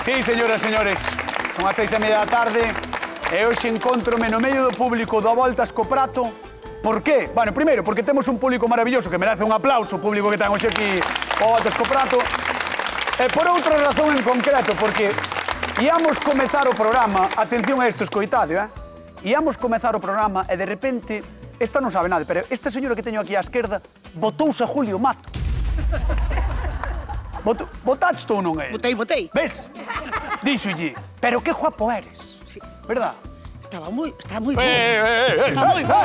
Sí, señoras e señores, son as 6:30 da tarde e hoxe encontrome no medio do público do Voltas co Prato. Por qué? Bueno, primeiro, porque temos un público maravilloso que merece un aplauso, o público que ten hoxe aquí o Voltas co Prato. E por outra razón en concreto, porque íamos comezar o programa, atención a isto, escoitade, íamos comezar o programa e de repente, esta non sabe nada, pero esta señora que teño aquí á esquerda botouse a Julio Mato. Botaste ou non é? Botei. Ves? Díxolle, pero que guapo eres. Sí. Verdad? Está moi bo. Está moi bo,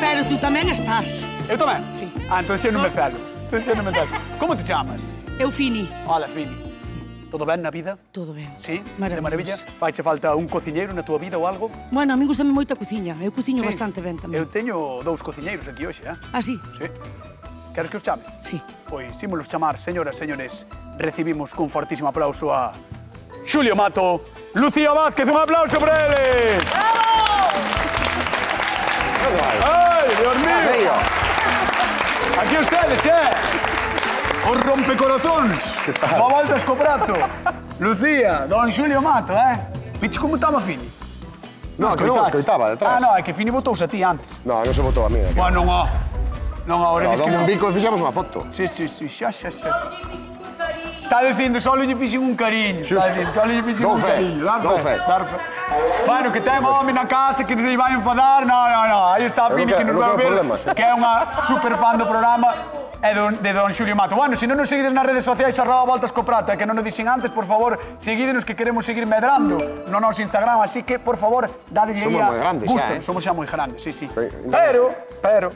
Pero tú tamén estás. Eu tamén? Sí. Ah, entón xa non me celo. Como te chamas? Eu Fini. Hola, Fini. Todo ben na vida? Todo ben. Sí? De Maravilloso. maravilla? Faiche falta un cociñeiro na túa vida ou algo? Bueno, a mí gustame moito a cociña. Eu cociño Sí. bastante ben tamén. Eu teño 2 cociñeiros aquí hoxe, Ah, sí? Sí. Queres que os chame? Sí. Pois, símolos chamar, señoras e señores, recibimos cun fortísimo aplauso a Xulio Mato, Lucía Vázquez, un aplauso para eles! ¡Ay, Dios mío! Aquí ustedes, os rompecorazóns, o Voltas co Prato. Lucía, don Xulio Mato, Viches como estaba Fini? No, que non escoitaba detrás. Ah, no, é que Fini botouse a ti antes. No, non se botou a mí. Bueno, non, ahora ves que... Dame un bico e fixamos unha foto. Sí, xa. Está dicindo, solo lle fixen un cariño. Está dicindo, solo lle fixen un cariño. Dou fe. Bueno, que ten home na casa que se lle vai enfadar. No. Aí está a Fini que nos vai ver. Que é unha super fan do programa de don Xulio Mato. Bueno, se non nos seguides nas redes sociais @Voltas co Prato, que non nos dixen antes, por favor, seguídenos que queremos seguir medrando no noso Instagram, así que, por favor, dadelle aí a... Somos moi grandes xa, Somos xa moi grandes, sí. Pero...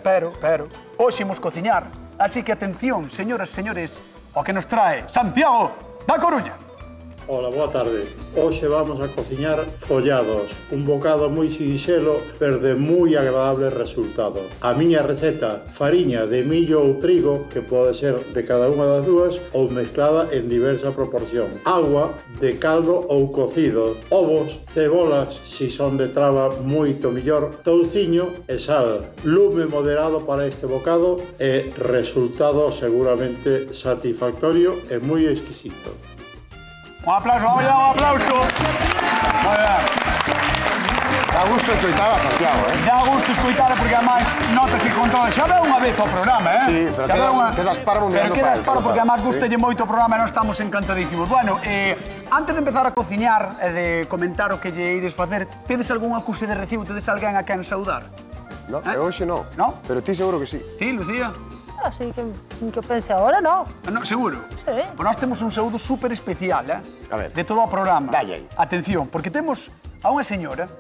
Pero, hoxe imos cociñar, así que atención, señoras e señores, o que nos trae Santiago da Coruña. Hola, boa tarde. Hoxe vamos a cociñar follados, un bocado moi sinxelo, pero de moi agradable resultado. A miña receta, fariña de millo ou trigo, que pode ser de cada unha das dúas, ou mezclada en diversa proporción. Agua de caldo ou cocido, ovos, cebolas, si son de traba, moito millor, touciño e sal. Lume moderado para este bocado e resultado seguramente satisfactorio e moi exquisito. Un aplauso, vamos allá, un aplauso. Dá gusto escoitar a Santiago, Dá gusto escoitar porque además notase con todo. Xa veu unha vez o programa, Sí, pero quedas parvo mirando pero para quedas parvo porque además sí. gustalle moito o programa e nós estamos encantadísimos. Bueno, antes de empezar a cociñar e de comentar o que lle ides facer, tedes algunha acuse de recibo, tedes alguén a quen saudar? No, hoxe non. No? Pero ti seguro que sí. Ti, Lucía? Así que eu pense agora, non? No, seguro? Sí. Pois nós temos un saúdo super especial, A ver. de todo o programa. Dalle aí. Atención, porque temos a unha señora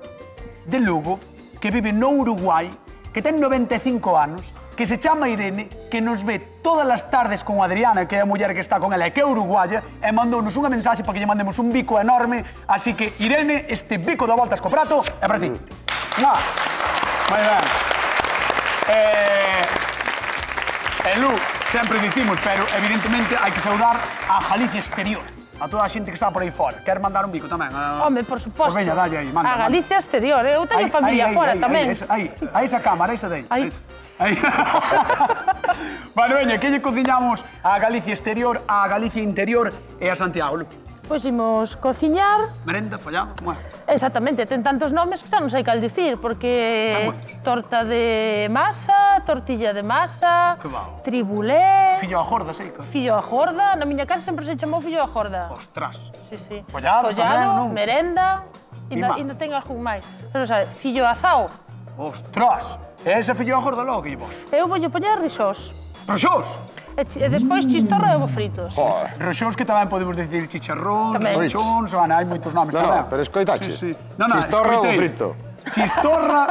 de Lugo que vive no Uruguai, que ten 95 anos, que se chama Irene, que nos ve todas as tardes con Adriana, que é a muller que está con ela e que é uruguaya, e mandounos unha mensaxe para que lle mandemos un bico enorme. Así que, Irene, este bico da Voltas co Prato é para ti. Mua. Moi ben. Lu, sempre dicimos, pero evidentemente hai que saudar a Galicia exterior, a toda a xente que está por aí fora. Quer mandar un bico tamén? Home, por suposto. Pois veña, dalle aí, manda. A Galicia exterior, eu teño familia fora tamén. Aí, a esa cámara, esa de aí. Aí. Bueno, veña, que lle cociñamos a Galicia exterior, a Galicia interior e a Santiago, Lu? Pois imos cociñar. Merenda, follado, bueno. Exactamente, ten tantos nomes que xa non sei cal dicir, porque torta de masa, tortilla de masa, Que va. tribulé, Fillo a jorda, seica. fillo a jorda, na miña casa sempre se chamou fillo a jorda. Ostras. Sí. Follado tamén, non? Merenda, Ima. ainda ten algún máis. Pero, sabe, fillo azao, Ostras. E ese fillo a jorda logo que lle vos? eu voulle poñer rixós. Roxós. E despois chistorro e ovo fritos. Joder. Roxós que tamén podemos decir chicharrón, Tamén. roxóns, hai moitos nomes tamén. No, pero escoitache. No, Chistorra ou escoitei. frito? Chistorra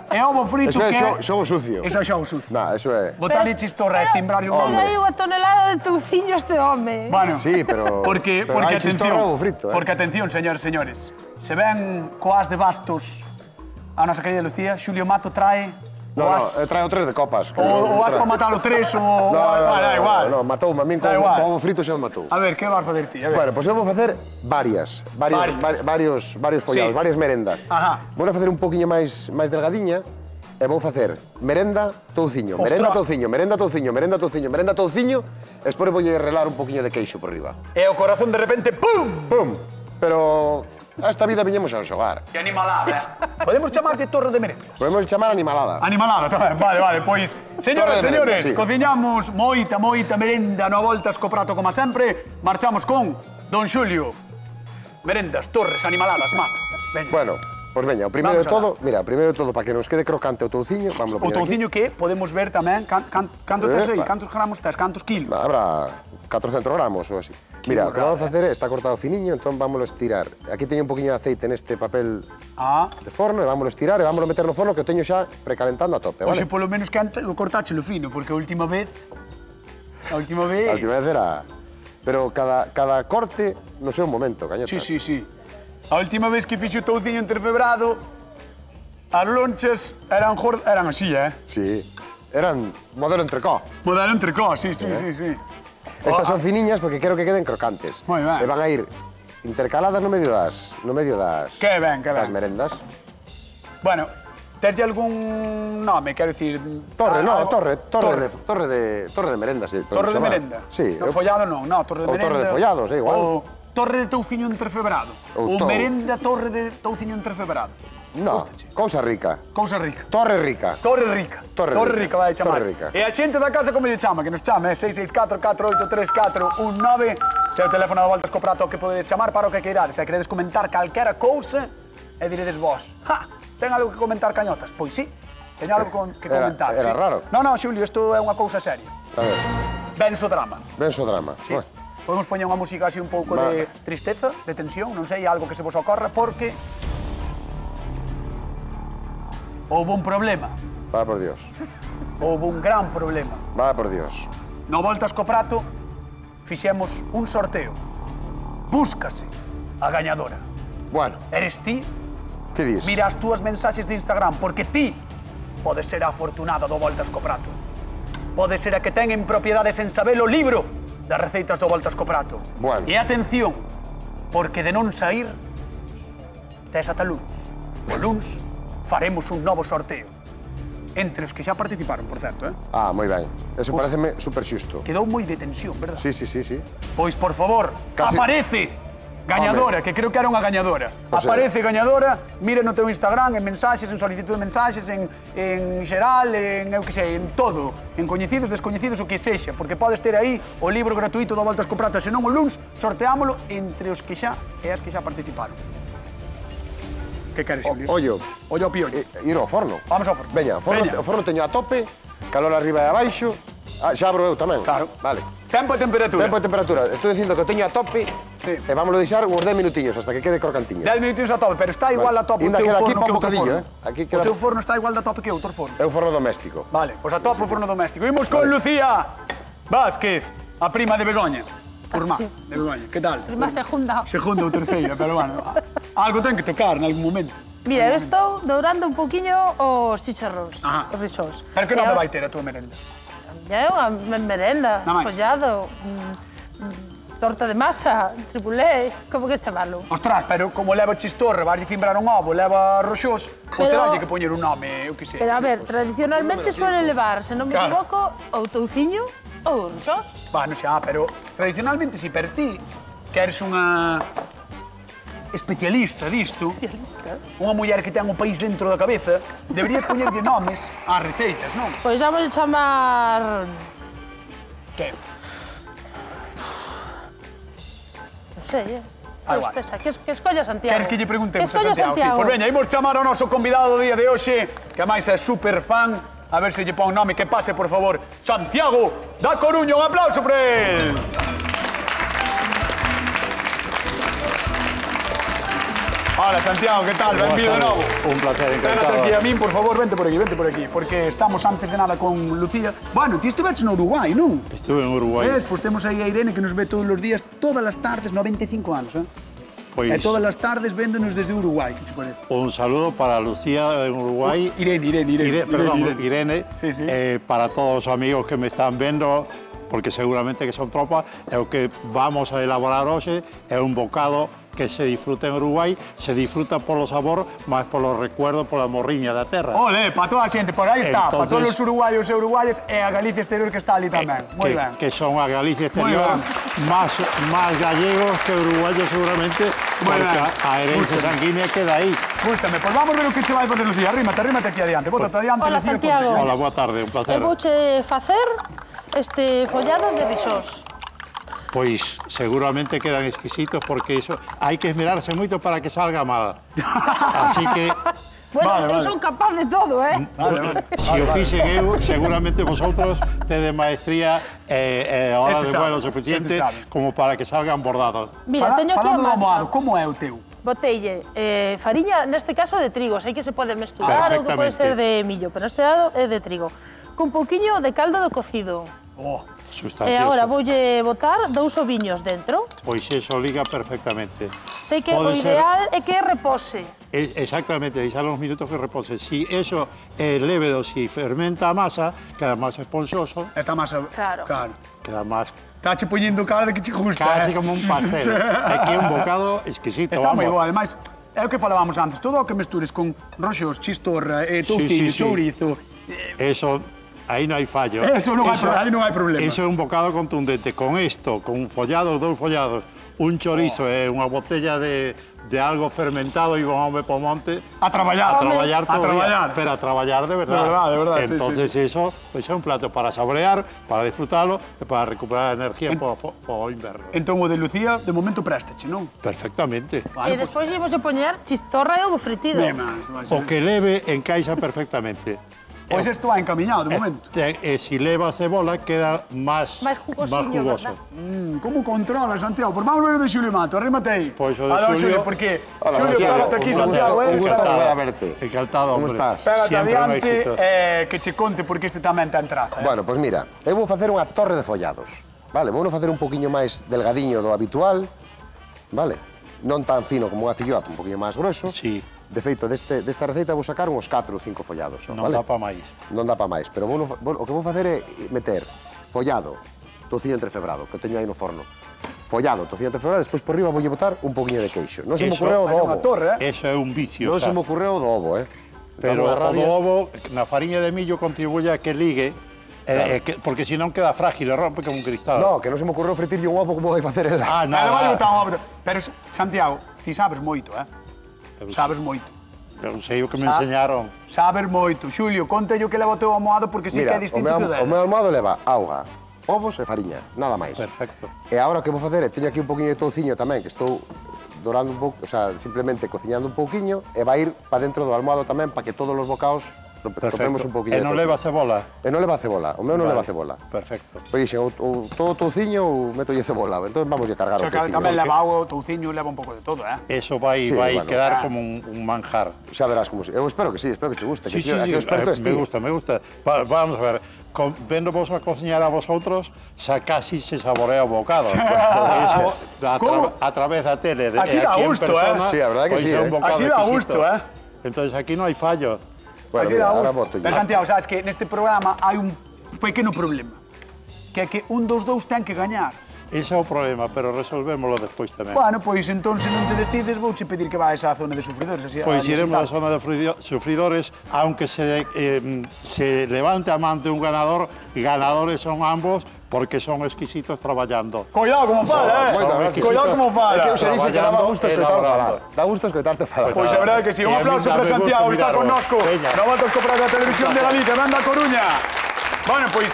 e ovo frito Eso é que... xogo sucio. Eso é xogo sucio. No, eso é... Botarlle chistorra e cimbrarlle un Ten ovo. aí unha tonelada de touciño este home. Bueno, Sí, pero... porque hai chistorra atención, ou frito, porque atención, señores, se ven coas de bastos a nosa querida Lucía, Xulio Mato trae No, traio 3 de copas. o vas para matalo 3 ou... da igual. No, matoume a min Da igual. con ovo frito xa me matou. A ver, que vas facer ti? A ver. Bueno, pois eu vou facer varios follados, Sí. varias merendas. Ajá. Vou a facer un poquinho máis delgadiña e vou facer merenda, touciño, merenda, touciño, merenda, touciño, merenda, touciño, merenda, touciño, e despois vou relar un poquinho de queixo por riba. E o corazón de repente, pum! Pum! Pero a esta vida viñemos a xogar. Que animalada, Podemos chamarlle torre de merendas? Podemos chamar animalada. Animalada tamén, vale, pois... Señoras e señores, sí. cociñamos moita merenda no Voltas co prato como sempre. Marchamos con Don Xulio. Merendas, torres, animaladas, mato. Veña. Bueno, pois veña, o primeiro de todo, mira, primeiro de todo, para que nos quede crocante o touciño, vamos a O poñer touciño que podemos ver tamén, canto tes aí, cantos gramos tes, cantos kilos. Habrá 400 gramos ou así. Mira, o que vamos a facer está cortado finiño, entón vámoslo estirar. Aquí teño un poquinho de aceite neste papel de forno, e vámoslo estirar e vámoslo meter no forno que o teño xa precalentando a tope, vale? Oxe, polo menos que antes o cortáchelo fino, porque a última vez... A última vez era... Pero cada corte no sei un momento, cañeta. Sí. A última vez que fixo o touciño entrefebrado, as lonchas eran así, Sí, eran modelo entrecó. Modelo entrecó, sí. Estas son finiñas porque quero que queden crocantes. Moi ben. E van a ir intercaladas no medio das Que ben. das merendas. Bueno, teslle algún nome, quero dicir... Torre de merendas, sí. Torre de merenda? Sí. No, follado non, torre de merenda... Ou torre de follados, é igual. Ou torre de touciño entrefebrado. Ou merenda torre de touciño entrefebrado. No, cousa rica. Cousa rica. Torre rica. Torre rica. Torre rica, vai chamar. Torre rica. E a xente da casa como lle chama, que nos chame, 664-483-419. Se é o teléfono da Voltas co prato que podedes chamar para o que queirades. Se queredes comentar calquera cousa, e diredes vos. Ten algo que comentar, cañotas? Pois sí, teño algo que comentar. Era raro. No, Xulio, isto é unha cousa seria. A ver. Bensodrama. Bensodrama. Sí. Podemos poñer unha música así un pouco de tristeza, de tensión, non sei, algo que se vos ocorra, porque... Houve un problema. Va por Dios. Houve un gran problema. Va por Dios. No Voltas co prato, fixemos un sorteo. Búscase a gañadora. Bueno. Eres ti? Que dis? Mira as túas mensaxes de Instagram, porque ti podes ser a afortunada do Voltas co prato. Podes ser a que ten en propiedades en saber o libro das receitas do Voltas co prato. Bueno. E atención, porque de non sair, tes ata luns. O luns faremos un novo sorteo. Entre os que xa participaron, por certo, moi ben. Eso pareceme super xusto. Quedou moi de tensión, verdad? Sí. Pois, por favor, Casi... aparece gañadora, que creo que era unha gañadora. Aparece gañadora, mira no teu Instagram, en mensaxes, en solicitud de mensaxes, en xeral, en, eu que sei, en todo. En coñecidos, descoñecidos, o que sexa. Porque podes ter aí o libro gratuito do Voltas co prato. E senón o luns, sorteámolo entre os que xa e as que xa participaron. Que queres, Xulio? Ollo. Ollo ao piollo. Ir ao forno. Vamos ao forno. Veña, o forno teño a tope, calor arriba e abaixo. Xa abro eu tamén. Claro. Vale. Tempo e temperatura. Tempo e temperatura. Estou dicindo que o teño a tope e vámoslo deixar uns 10 minutinhos hasta que quede crocantiño. 10 minutinhos a tope, pero está igual a tope o teu forno que outro forno. O teu forno está igual da tope que outro forno. É un forno doméstico. Vale, pois a tope o forno doméstico. Imos con Lucía Vázquez, a prima de Begoña. Urmá, de Begoña. Que tal? Prima segunda. Segunda ou terceira, pero bueno. Algo ten que tocar en algún momento. Mira, eu estou dourando un poquinho os chicharróns, os risós. Pero que nome vai ter a túa merenda? É unha merenda, follado, torta de masa, tripulé, como que chamarlo? Ostras, pero como leva chistorre, vas cimbrar un ovo, leva roxós, pois terá que poñer un nome, eu que sei. Pero a ver, tradicionalmente suele levar, se non me equivoco, ou touciño ou roxós. Bueno, xa, pero tradicionalmente si per ti, que eres unha especialista disto, unha muller que ten o país dentro da cabeza, deberías poñerlle nomes ás receitas, non? Pois vamos a chamar... Que? Non sei, que escolla Santiago. Queres que lle preguntemos a Santiago? Sí, pois veña, imos chamar ao noso convidado do día de hoxe, que máis é super fan, a ver se lle pon nome, que pase, por favor, Santiago da Coruña, un aplauso por él. Hola, Santiago, ¿qué tal? Benvido de novo. Un placer, encantado. Vente aquí a min, por favor, vente por aquí, porque estamos antes de nada con Lucía. Bueno, ti estiveches no Uruguai, non? Estuve en Uruguai. Pois temos aí a Irene que nos ve todos os días, todas as tardes, 95 anos, Pois, e todas as tardes véndonos desde Uruguai, que te parece? un saludo para Lucía en Uruguai. Irene. Sí, sí. Para todos los amigos que me están viendo, porque seguramente que son tropas, é o que vamos a elaborar hoxe é un bocado que se disfruta en Uruguai, se disfruta polo sabor, máis polo recuerdo, pola morriña da terra. Ole, para toda a xente, por aí está, para todos os uruguaios e uruguaias e a Galicia exterior que está ali tamén. Moi ben. Que son a Galicia exterior máis gallegos que uruguayos seguramente, porque a herencia sanguínea queda aí. Gústame, pois vamos ver o que che vai facer Lucía. Arrímate aquí adiante, bótate adiante. Hola, Santiago. Hola, boa tarde, un placer. Eu vouche facer este follado de risós. Pois seguramente quedan exquisitos porque iso hai que esmerarse moito para que salga mal. Así que Bueno, eu son capaz de todo, se o fixen eu, seguramente vosotros tedes maestría e hora de vuelo suficiente como para que salgan bordados. Mira, teño aquí a Falando do masa. amoado, como é o teu? Boteille fariña, neste caso de trigo, sei que se pode mesturar ou que pode ser de millo, pero neste lado é de trigo. Con pouquiño de caldo do cocido. E agora voulle botar 2 oviños dentro. Pois eso liga perfectamente. Sei que o ideal é que repose. Exactamente, deixar uns minutos que repose. Si eso é lévedo, si fermenta a masa, queda máis esponxoso. Esta masa, claro. Queda máis... Está che poñendo cara de que che gusta. Casi como un pastel. Aquí é un bocado exquisito, está moi boa, ademais, é o que falábamos antes, todo o que mestures con roxos, chistorra, touciño, chourizo... Eso... Aí non hai fallo. Eso non hai problema. Eso é un bocado contundente. Con isto, con follados, 2 follados, un chorizo e unha botella de algo fermentado e vamos por monte... A traballar. A traballar todo o día. Pero a traballar de verdad. De verdad, entonces eso é un plato para saborear, para disfrutarlo e para recuperar energía para o inverno. Entón o de Lucía, de momento préstache, non? Perfectamente. E despois imos a poñer chistorra e ovo fritido. O que leve encaixa perfectamente. Pois isto va encamiñado, de momento. E se leva cebola, queda máis jugoso. Como controla, Santiago? Pois vamos ver o de Xulio Mato, arrímate aí. Pois o de Xulio... Porque Xulio, pégate aquí, Santiago, Un gusto volver a verte. Encantado, hombre. Como estás? Pégate adiante que che conte porque este tamén ten traza. Bueno, pois mira, eu vou facer unha torre de follados. Vale, vou facer un poquinho máis delgadiño do habitual. Vale, non tan fino como unha filloata, un poquinho máis grueso. Sí. De feito, desta receita vou sacar uns 4 ou 5 follados. Non dá pa máis. Non dá pa máis, pero o que vou facer é meter follado, tociño entrefebrado, que teño aí no forno. Follado, tociño entrefebrado, despois por riba voulle botar un poquinho de queixo. Non se me ocurreu do ovo. Eso é un vicio. Non se me ocurreu do ovo, Pero o do ovo, na fariña de millo contribuye a que ligue, porque senón queda frágil e rompe como un cristal. No, que non se me ocurreu fritirlle un ovo como vai facer ela. Pero, Santiago, ti sabes moito, Sabes moito. Non sei o que me enseñaron. Sabes moito. Xulio, conta yo que leva o teu almohado porque sei que é distinto que o dela. O meu almohado leva auga, ovos e fariña, nada máis. Perfecto. E agora o que vou facer é, teño aquí un poquinho de touciño tamén, que estou dorando un pouco, o sea, simplemente cociñando un pouquiño, e vai ir para dentro do almohado tamén para que todos os bocaos topemos un pouquiño. E non leva cebola? E non leva cebola, o meu non leva cebola. Perfecto. Pois dixen, ou todo touciño ou metolle cebola, entón vamos a cargar o touciño. Tamén leva auga, o touciño leva un pouco de todo, Eso vai quedar como un manjar. Xa verás como... Eu espero que sí, espero que te guste. Sí, me gusta. Vamos a ver, vendo vos a cociñar a vosotros, xa casi se saborea o bocado. Eso, a través da tele, así dá gusto, Sí, a verdade que sí, así dá gusto, Entonces aquí non hai fallo. Bueno, mira, ahora voto yo. Pero, Santiago, sabes que neste programa hai un pequeno problema. Que é que un dos dous ten que gañar. Ese é o problema, pero resolvémoslo despois tamén. Bueno, pois entón, se non te decides, vouche pedir que vayas á zona de sufridores. Pois iremos á zona de sufridores, aunque se levante a man de un ganador, ganadores son ambos, porque son exquisitos traballando. Cuidado como fala, Cuidado como fala. É que eu se dixo que daba gusto escoitarte falar. Dá gusto escoitarte falar. Pois a verdade que sí. Un aplauso para Santiago, que está connosco. Na volta escoprada da Televisión de Galicia, venda a Coruña. Bueno, pois,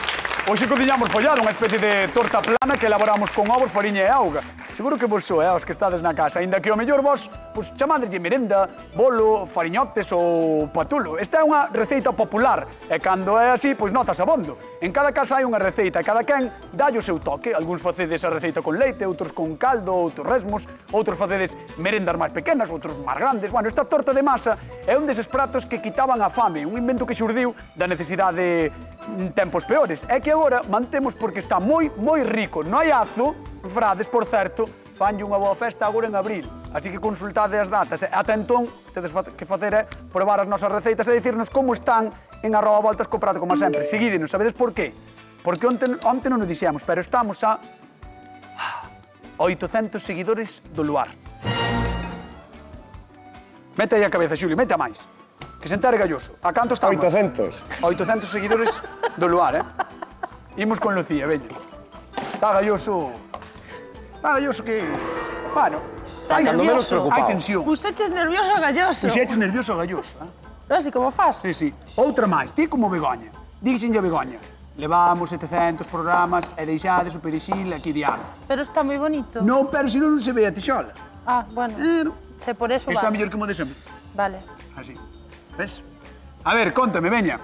hoxe cociñamos follado, unha especie de torta plana que elaboramos con ovos, fariña e auga. Seguro que vos soe, os que estades na casa, aínda que o mellor vos, pois, chamadeslle merenda, bolo, fariñotes ou patulo. Esta é unha receita popular, e cando é así, pois notas abondo. En cada casa hai unha receita, e cada quen dalle o seu toque. Algúns facedes a receita con leite, outros con caldo, outros resmos, outros facedes merendas máis pequenas, outros máis grandes. Bueno, esta torta de masa é un deses pratos que quitaban a fame, un invento que xurdiu da necesidade en tempos peores. É que agora mantemos porque está moi rico. No hai azo, Frades, por certo, fanlle unha boa festa agora en abril. Así que consultade as datas. Ata entón, tedes que facer é probar as nosas receitas e dicirnos como están en @voltascoprato, como sempre. Seguídenos, sabedes por qué? Porque onte non o dixemos, pero estamos a 800 seguidores do luar. Mete aí a cabeza, Xulio, mete a máis. Que se entere Galloso. A canto estamos? 800. 800 seguidores do lugar, Imos con Lucía, veña. Está Galloso que... Bueno, Está nervioso. hai tensión. Puseches nervioso a Galloso. Puxeches nervioso a Galloso, Non sei como faz. Sí. Outra máis, ti como Begoña. Díxenlle a Begoña. Levamos 700 programas e deixades o perexil aquí diante. Pero está moi bonito. Non, pero senón non se ve a tixola. Ah, bueno. Se por eso Isto é vale. mellor que mo de sempre. Vale. Así. Ves? A ver, contame, veña.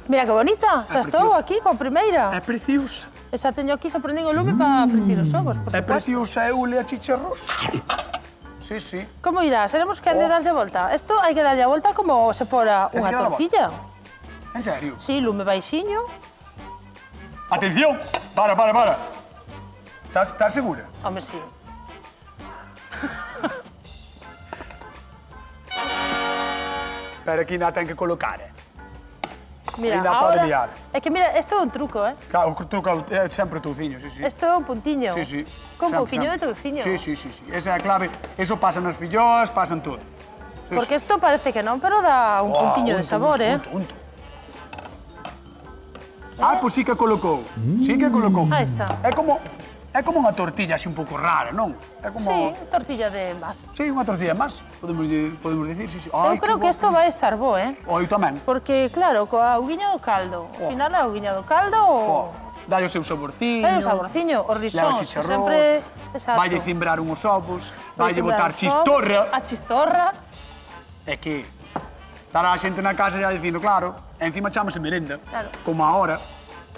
Mira que bonita. Xa estou aquí coa primeira. É preciosa. E xa teño aquí, xa prendín o lume para fritir os ovos, por É suposto. preciosa, é ule a chicharrosa. Sí. Como irá? Seremos que han de darlle a volta. Isto hai que darlle a volta como se fora Tens unha que dar a tortilla. En serio? Sí, lume baixiño. Atención! Para. Estás segura? Home, sí. Pero aquí nada ten que colocar, Mira, Ainda pode ahora... liar. É que mira, isto é un truco, Claro, o truco é sempre o touciño, sí. Isto é un puntiño. Sí. Con Sempre, pouquiño de sempre. touciño. Sí. Esa é a clave. Eso pasa nas filloas, pasan todo. Sí, Porque isto parece que non, pero dá un puntiño de sabor, unto. Pois sí que colocou. Sí que colocou. Aí está. É como unha tortilla así un pouco rara, non? É como... Sí, tortilla de masa. Sí, unha tortilla máis, podemos dicir, sí. Eu creo que isto vai estar bo, Eu tamén. Porque, claro, coa auguiña do caldo. Ao final, a auguiña do caldo... Dai o seu saborciño. Dai o saborciño, os Leva risóns. chicharrós. Sempre... Exacto. Vaille cimbrar unhos ovos. Vai Vaille sembrar botar os ovos, chistorra. A chistorra. É que estará a xente na casa já dicindo, claro, e encima chamase merenda. Claro. Como a hora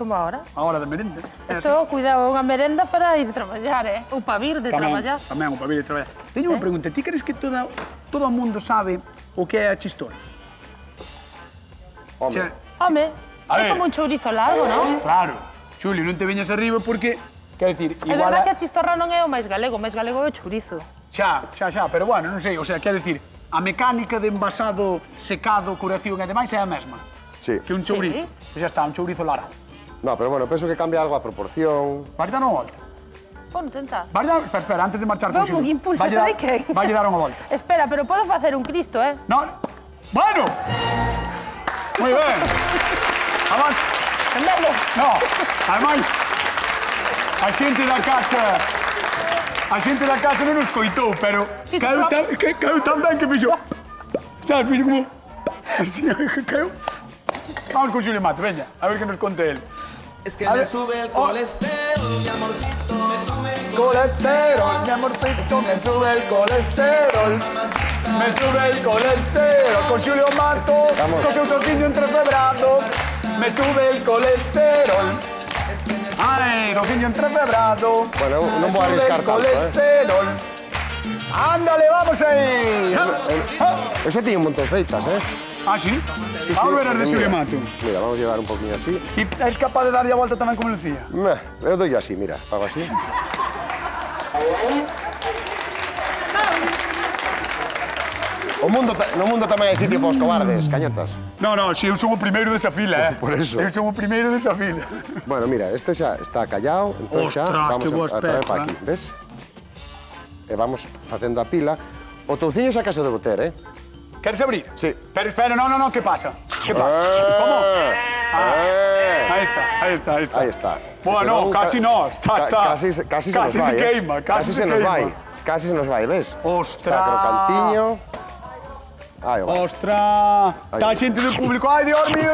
Como ahora. da merenda. Isto, cuidado, é unha merenda para ir traballar, Ou para vir de traballar. Tamén, para vir de traballar. Teño unha pregunta, ti crees que todo o mundo sabe o que é a chistorra? Home, Home, A é ver. como un chourizo largo, non? Claro. Xulio, non te veñas arriba porque, quero dicir, É igual... verdad que a chistorra non é o máis galego é o chourizo. Xa, pero bueno, non sei, o sea, quero dicir, a mecánica de envasado, secado, curación e demais é a mesma. sí. Que un chourizo. Pois xa está, un chourizo largo. No, pero bueno, penso que cambia algo a proporción. Vai dar unha volta. Bueno, tenta. Vai dar... Espera, antes de marchar con Vou un Xulio. impulso, sabe que? Vai dar unha volta. Espera, pero podo facer un Cristo, No. Bueno. Moi ben. Además, Andale. no, ademais, a xente da casa non nos coitou, pero caiu tan ben que fixo... Sabes, fixo como... Así, caiu... Vamos con Xulio Mato, veña, a ver que nos conte él. Es que me sube el colesterol, mi amorcito. Me sube el Colesterol, mi amorcito, me sube el colesterol. Me sube el colesterol. Con Xulio Matos, con seu tortiño entrefebrado. Me sube el colesterol. Ai, tortiño entrefebrado. Bueno, non Me vou sube arriscar el tanto, colesterol. Ándale, vamos aí. Eu xa tiño un montón feitas, Ah, sí? Vamos ver as de Xulio Mato. Mira, vamos a llevar un poquinho así. E és capaz de darlle a volta tamén como Lucía? Eu doi así, mira, fago así. No mundo tamén hai sitio para os cobardes, cañotas. No, si eu son o primeiro desa fila, Por eso. Eu son o primeiro desa fila. Bueno, mira, este xa está callado, entón xa Ostras, que bo vamos a traer aspecto, para aquí, ves? E vamos facendo a pila. O touciño xa case debo ter, Queres abrir? Sí. Pero espera, no, que pasa? Que pasa? Como? Aí está. Aí está. Bueno, casi no, está. Casi se nos vai, queima, Casi se nos vai. Casi se nos vai, ves? Ostras. Está crocantiño. Aí, va. Ostras. Está a xente do público. Ai, Dios mío.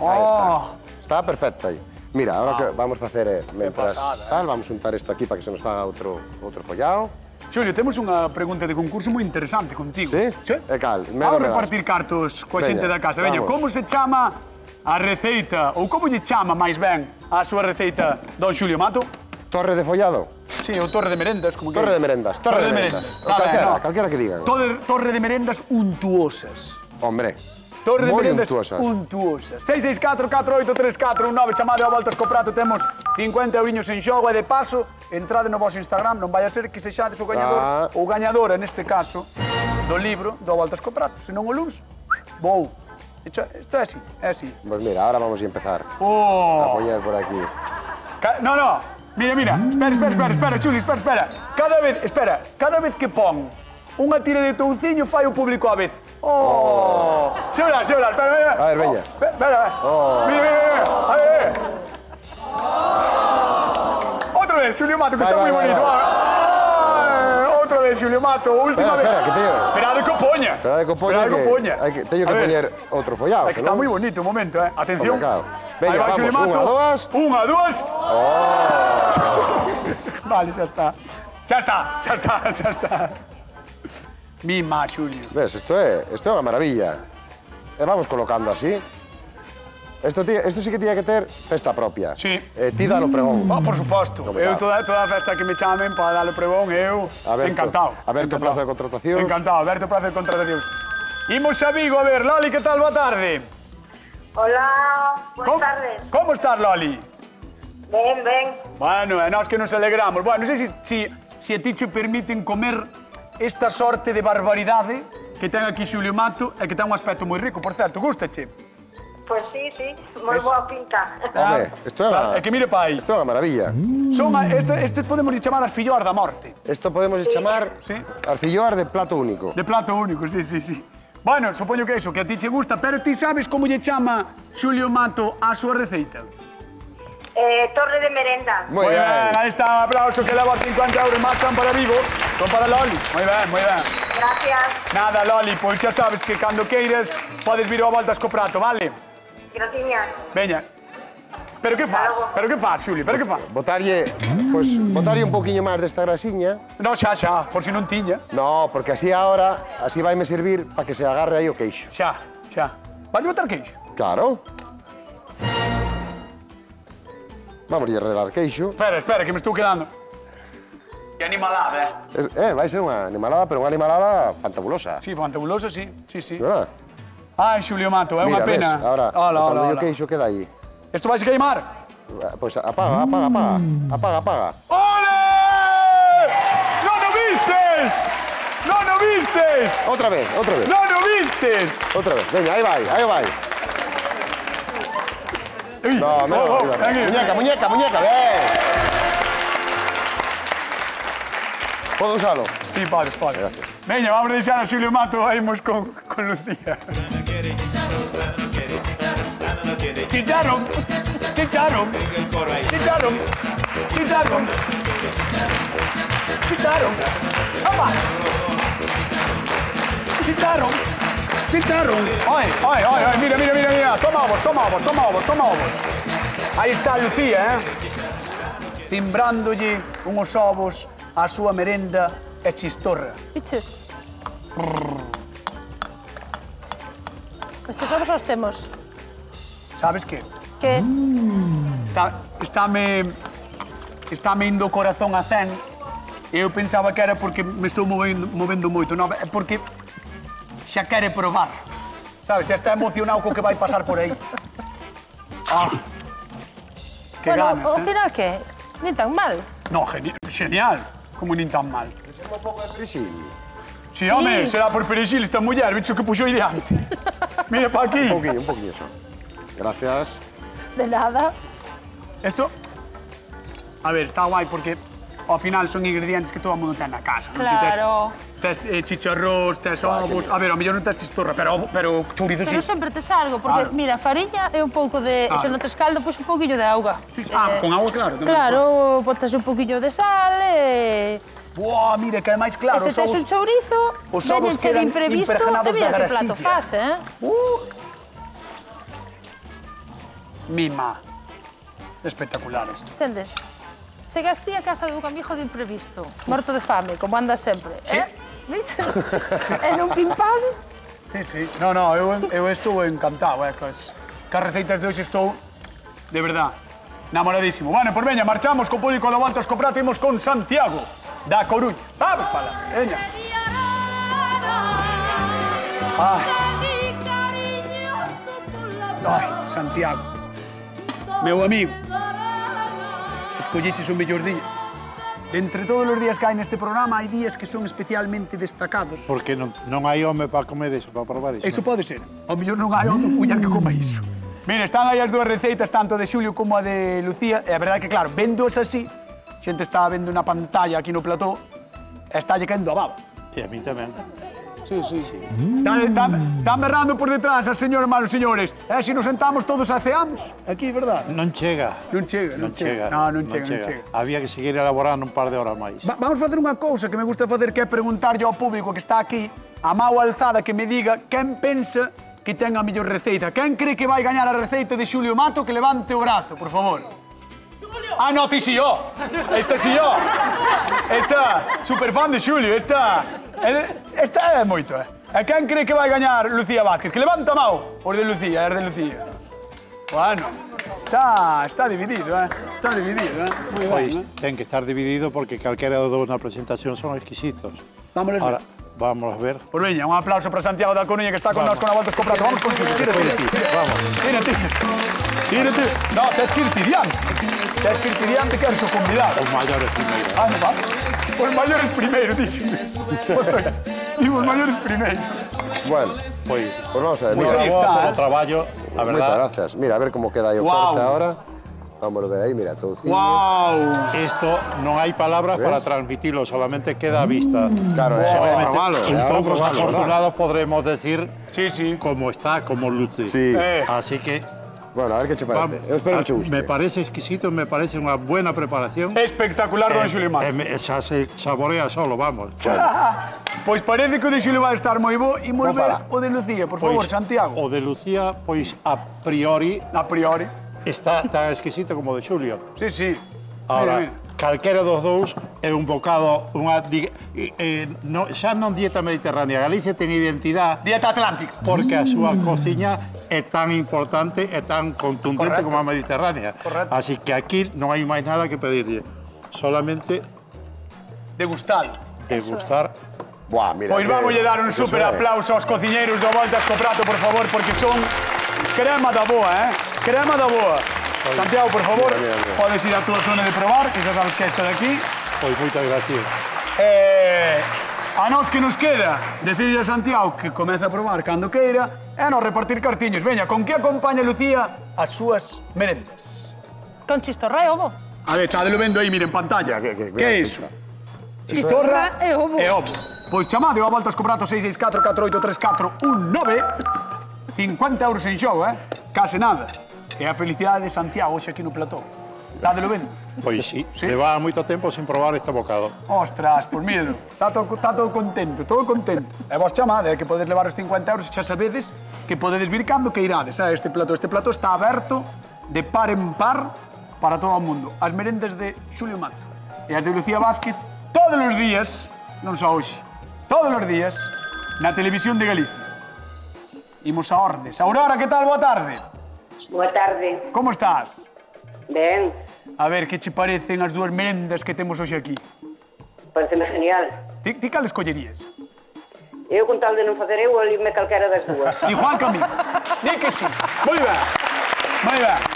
Aí está. Está perfecto aí. Mira, ahora que vamos a facer mentras pasada, tal, vamos a untar isto aquí para que se nos faga outro follado. Xulio, temos unha pregunta de concurso moi interesante contigo. Sí? E cal? Vamos a repartir cartos coa xente da casa. Veña, vamos. como se chama a receita, ou como lle chama máis ben a súa receita don Xulio Mato? Torre de follado? Sí, ou torre de merendas, como que... Torre de merendas. Torre de merendas. O calquera que digan. Torre de merendas untuosas. Hombre, Torre de moi merendas untuosas. untuosas. 664-483-419, chamade ao Voltas co Prato, temos 50 euriños en xogo e de paso, entrade no vosso Instagram, non vai a ser que sexades o gañador ou gañadora, neste caso, do libro do Voltas co Prato. Se non o luns, vou. Isto é así, é así. Pues mira, ahora vamos a empezar a Oh. poñer por aquí. No, Mira, espera, Xuli, espera. Cada vez que pon unha tira de touciño fai o público á vez. Xe verás, espera. A ver, veña. Espera. Mira. A ver. Outra vez, Xulio Mato, que está moi bonito. Outra vez, Xulio Mato, última vez. Espera, que teño... Esperade que o poña. Teño que poñer outro follado, É que está moi bonito o momento, Atención. Veña, vamos, unha, dúas... Unha, dúas... Vale, xa está. Mima, Xulio. Ves, isto é unha maravilla. E vamos colocando así. Isto sí que tiña que ter festa propia. Sí. Ti dalo pregón. Por suposto. Eu toda a festa que me chamen para dar o pregón, eu encantado. Aberto o prazo de contratacións. Encantado, aberto o prazo de contratacións. Imos a Vigo, a ver, Loli, que tal? Boa tarde. Hola, buenas tardes. Como estás, Loli? Ben. Bueno, e nós que nos alegramos. Bueno, non sei se a ti che permiten comer esta sorte de barbaridade que ten aquí Xulio Mato e que ten un aspecto moi rico, por certo, gustache? Pois sí, moi boa pinta. Home, isto é que mire pa aí. Isto é unha maravilla. Estes podemos chamar as filloas da morte. Isto podemos chamar as filloas de plato único. De plato único, sí. Bueno, supoño que que a ti che gusta, pero ti sabes como lle chama Xulio Mato a súa receita? Torre de merenda. Moi ben. Aí está, aplauso que leva 50 euros máis son para Vigo, son para Loli. Moi ben. Gracias. Nada, Loli, pois xa sabes que cando queires podes vir a voltas co prato, vale? Graciñas. Veña. Pero que faz, Xuli? Pero que faz? Botarlle un pouquiño máis desta grasiña. No, xa, por si non tiña. No, porque así agora, así vaime servir para que se agarre aí o queixo. Xa. Vas botar queixo? Claro. Vamos a regar queixo. Espera, que me estou quedando. Que animalada, vai ser unha animalada, pero unha animalada fantabulosa. Sí, fantabulosa, sí. ¿Verdad? Ai, Xulio Mato, é unha pena. Ves, ahora, cando o queixo queda aí. Isto vai se queimar? Pois apaga. Ole! Non o vistes! Outra vez. Non o vistes! Outra vez, veña, aí vai. No, muñeca, ben. Podo usalo? Sí, podes. Veña, vamos a deixar a Xulio Mato, vaimos con Lucía. Chicharrón. Opa. Chicharrón. Ai, mira. Toma ovos. Aí está Lucía, timbrándolle unhos ovos á súa merenda e chistorra. Piches. Estes ovos os temos. Sabes que? Que? Estáme indo o corazón a 100 e eu pensaba que era porque me estou movendo moito. Non, é porque xa quere probar. Sabes, xa está emocionado co que vai pasar por aí. Que ganas, ao final que? Nin tan mal. No, genial. Como nin tan mal. Deixemos un pouco de perexil. Sí, home, será por perexil esta muller, bicho que puxo aí diante. Mira pa aquí. Un poquinho só. Gracias. De nada. Esto, a ver, está guai porque ao final son ingredientes que todo o mundo ten na casa. Claro. Tes chicharrós, tes ovos... A ver, ao mellor non tes chistorra, pero chourizo sí. Pero sempre tes algo, porque, mira, fariña é un pouco de... Se non tes caldo, pois un pouquinho de auga. Con auga, claro. Claro, botas un pouquinho de sal e... Buah, mira, que é máis claro. E se tes un chourizo, veñenche de imprevisto, te mira que plato faz, Mima. Espectacular isto. Entendes? Chegaste a casa dun amigo de imprevisto, morto de fame, como andas sempre, Viches? E non pim-pam? Sí. No, eu estou encantado, cas receitas de hoxe estou, de verdad, namoradísimo. Bueno, pues veña, marchamos co público do Voltas co Prato, imos con Santiago, da Coruña. Vamos para lá, veña. Ai, Santiago. Meu amigo, escolliches o mellor día. Entre todos os días que hai neste programa, hai días que son especialmente destacados. Porque non hai home para comer iso, para probar iso. Iso pode ser. Ao mellor non hai home muller que coma iso. Mira, están aí as dúas receitas, tanto de Xulio como a de Lucía, e a verdade que, claro, vendoas así, xente está vendo na pantalla aquí no plató, e está lle caendo a baba. E a mí tamén. Sí. Están berrando por detrás al señor, hermanos, señores. Se nos sentamos todos a ceamos, aquí, verdad? Non chega. Non chega. No, non chega. Había que seguir elaborando un par de horas máis. Vamos facer unha cousa que me gusta facer, que é preguntarlle ao público que está aquí, a mau alzada, que me diga quen pensa que ten a mellor receita. Quen cree que vai gañar a receita de Xulio Mato, que levante o brazo, por favor. Ah, no, ti si yo. Esta si yo. Esta, superfan de Xulio, esta é moito, E quen cree que vai gañar Lucía Vázquez? Que levanta a mão. Os de Lucía, Bueno, está dividido, Está dividido, Muy Pois, ben, ten que estar dividido porque calquera dos na presentación son exquisitos. Vámonos Ahora, vamos a ver. Pois veña, un aplauso para Santiago da Coruña, que está con nós con a Volta Escoprato. Vamos con Xulio, tira. Tira. No, tes que ir diante, que eres o convidado. Os maiores primeiro. No va. Os maiores primeiro, díxeme. Digo, os maiores primeiro. Bueno, Pois, vamos a ver. Pois aí Mira, está, polo traballo, a moitas verdad. gracias. Mira, a ver como queda aí o Guau. corte ahora. Vamos a ver aí, mira, todo cine. Wow. Esto non hai palabras para ¿Ves? transmitirlo, solamente queda a vista. Claro, Solamente probalo, un pocos probalo, afortunados podremos decir Sí. cómo está, cómo luce. Sí. Así que Bueno, a ver que che parece. Eu espero que che guste. me parece exquisito, me parece unha buena preparación. Espectacular, don Xulio Mato. Xa se saborea solo, vamos. Pois parece que o de Xulio vai estar moi bo. E Vamos volver para. o de Lucía, por favor, Santiago. O de Lucía, pois a priori A priori. está tan exquisito como o de Xulio. Sí. Ahora, Mira. calquera dos dous é un bocado, xa non dieta mediterránea. Galicia ten identidade Dieta Atlántica. porque a súa cociña é tan importante e tan contundente Correcto. como a mediterránea. Correcto. Así que aquí non hai máis nada que pedirlle. Solamente Degustado. degustar. Buah, mira. Pois vamos a dar un super aplauso aos cociñeiros do Volta Escoprato, por favor, porque son crema da boa, Crema da boa. Santiago, por favor, Mira. podes ir a túa zona de probar, que xa sabes que esta de aquí. Pois moitas gracias. A nós que nos queda, decirle a Santiago que comeza a probar cando queira, e nos repartir cartiños. Veña, con que acompaña Lucía as súas merendas? Con chistorra e ovo. A ver, lo vendo aí, mire, en pantalla. Que Que é iso? Chistorra e ovo. e ovo. Pois chamade ao Volta Escoprato 664 4834 19. 50 euros en xogo, Case nada. É a felicidade de Santiago hoxe aquí no plató. Dádelo vendo. Pois sí, Sí? levaba moito tempo sin probar este bocado. Ostras, pois míralo. Está todo contento, todo contento. E vos chamade, que podes levar os 50 euros, xa sabedes que podedes vir cando que irades. Este plató está aberto de par en par para todo o mundo. As merendas de Xulio Mato e as de Lucía Vázquez todos os días, non só hoxe, todos os días, na televisión de Galicia. Imos a Ordes. Aurora, que tal? Boa tarde. Boa tarde. Como estás? Ben, A ver, que che parecen as dúas merendas que temos hoxe aquí? pareceme genial. Ti cal escollerías? Eu, con tal de non facer eu, alime calquera das dúas. Igual que a mí. Di que sí. Moi ben. Moi ben.